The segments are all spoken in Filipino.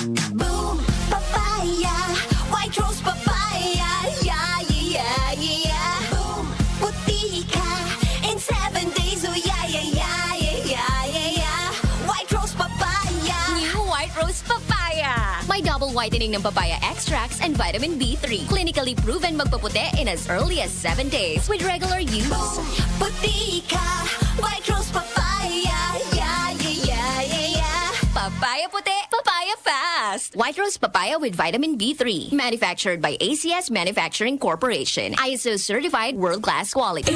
Boom, papaya, white rose papaya, yeah, yeah, yeah. Boom, puti ka in 7 days, oh yeah, yeah, yeah, yeah, yeah, yeah. White rose papaya. New White Rose Papaya. May double whitening ng papaya extracts and vitamin B3. Clinically proven magpaputi in as early as 7 days with regular use. Boom, puti ka, white rose papaya, yeah, yeah, yeah, yeah, yeah. Papaya puti, papaya fast. White Rose Papaya with vitamin B3. Manufactured by ACS Manufacturing Corporation. ISO certified world-class quality.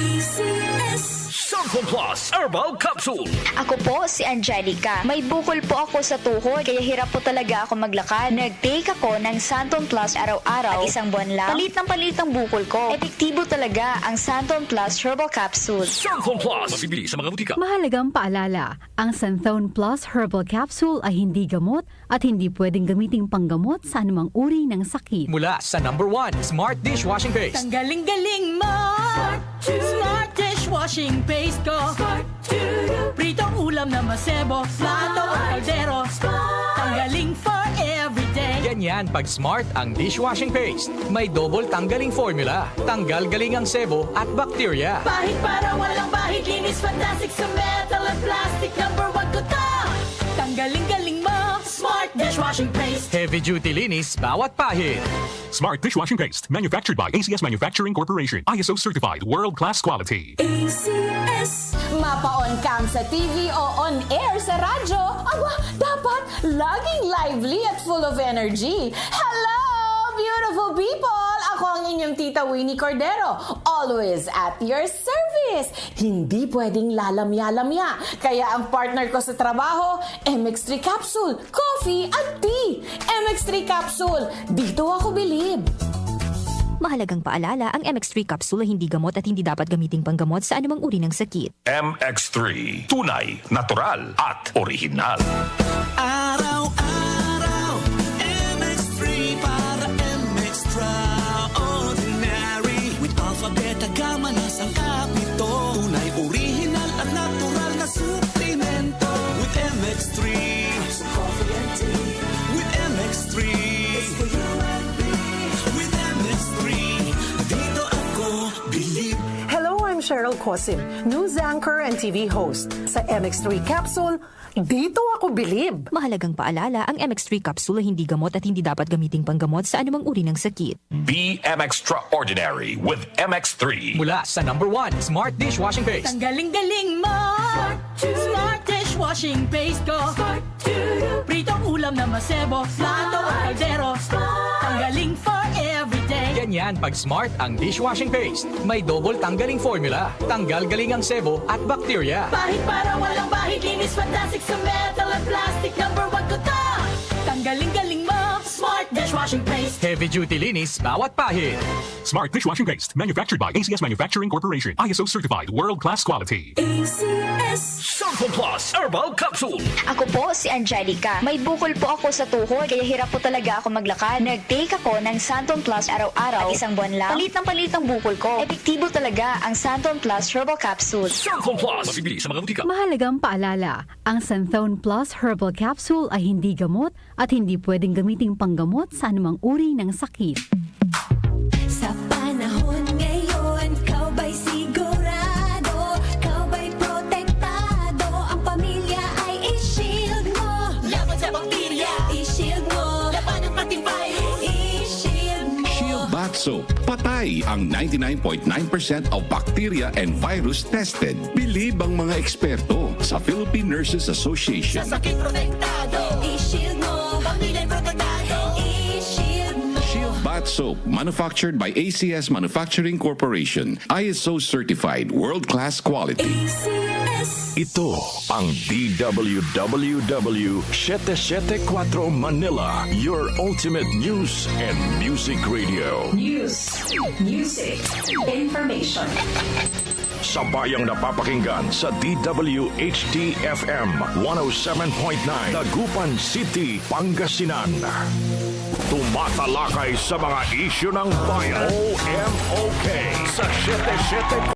Sample Plus Herbal Capsule. Ako po si Angelica. May bukol po ako sa tuhod, kaya hirap po talaga ako maglakad. Nag-take ako ng Santon Plus araw-araw at isang buwan lang. Palit ang bukol ko. Epektibo talaga ang Santon Plus Herbal Capsule. Sample Plus. Mabibili sa mga butika. Mahalagang paalala, ang Santhone Plus Herbal Capsule ay hindi gamot at hindi pwedeng gamiting panggamot sa anumang uri ng sakit. Mula sa #1 Smart Dishwashing Paste. Ang galing-galing mo! Smart dishwashing paste ko. Pritong ulam na masebo, plato o kaldero. Tanggaling for everyday. Ganyan pag Smart ang dishwashing paste. May double tanggaling formula. Tanggal galing ang sebo at bakterya. Bahid para walang bahid, linis fantastic sa metal at plastic. #1 ko to! Tanggaling-galing mo! Smart dishwashing paste. Heavy duty linis bawat pahid. Smart Dishwashing Paste, manufactured by ACS Manufacturing Corporation. ISO certified, world-class quality. Mapa-on cam sa TV o on air sa radyo, aba, dapat laging lively at full of energy. Hello, beautiful people! Ako ang inyong tita Winnie Cordero, always at your service. Hindi pwedeng lalamya-lamya. Kaya ang partner ko sa trabaho, MX3 Capsule, coffee at tea. MX3 Capsule, dito ako bilib. Mahalagang paalala, ang MX3 capsule ay hindi gamot at hindi dapat gamiting panggamot sa anumang uri ng sakit. MX3. Tunay, natural at original. Araw-araw, MX3 para extraordinary. With alpha, beta, gamma na sangkap nito. Tunay, original at natural na suplemento. With MX3, sa coffee and tea. With MX3, it's for you and me. With MX3, dito ako believe. Hello, I'm Cheryl Cosim, news anchor and TV host. Sa MX3 Capsule, dito ako bilib. Mahalagang paalala, ang MX3 capsule ay hindi gamot at hindi dapat gamiting panggamot sa anumang uri ng sakit. BM Extraordinary with MX3. Mula sa #1 Smart Dishwashing Paste. Tanggaling-galing mo! Smart dishwashing paste ko. Pritong ulam na masebo, plato o kaldero. Tanggaling for everyday. Ganyan pag Smart ang dishwashing paste. May double tanggaling formula. Tanggal galing ang sebo at bakterya. Bahid para walang bahid, linis fantastic sa metal at plastic. #1 ko to! Tanggaling-galing mo! Smart dishwashing paste. Heavy duty linis bawat pahid. Smart Dishwashing Paste, manufactured by ACS Manufacturing Corporation. ISO certified, world-class quality. Sample Plus Herbal Capsule. Ako po si Angelica. May bukol po ako sa tuhod, kaya hirap po talaga ako maglakad. Nag-take ako ng Santon Plus araw-araw at isang buwan lang. Palit ang bukol ko. Epektibo talaga ang Santon Plus Herbal Capsule. Sample Plus. Mabibili sa mga butika. Mahalagang paalala, ang Santhone Plus Herbal Capsule ay hindi gamot at hindi pwedeng gamiting panggamot sa anumang uri ng sakit. Sa panahon ngayon, kau ba'y sigurado? Kau ba'y protektado? Ang pamilya ay i-shield mo. Laban sa bakterya, I-shield mo. laban ng ating virus. I-shield mo. Shield Bath Soap. Patay ang 99.9% of bacteria and virus tested. Bilib ang mga eksperto sa Philippine Nurses Association. Sa sakit protektado. I-shield mo. Pamilya protektado. I-shield mo. Shield Bath Soap, manufactured by ACS Manufacturing Corporation. ISO certified, world-class quality. Ito ang DWWW 774 Manila, your ultimate news and music radio. News, music, information. Sabayang napapakinggan sa DWHD-FM 107.9 Dagupan City, Pangasinan. Tumatalakay sa mga isyu ng bayan. OMOK sa 77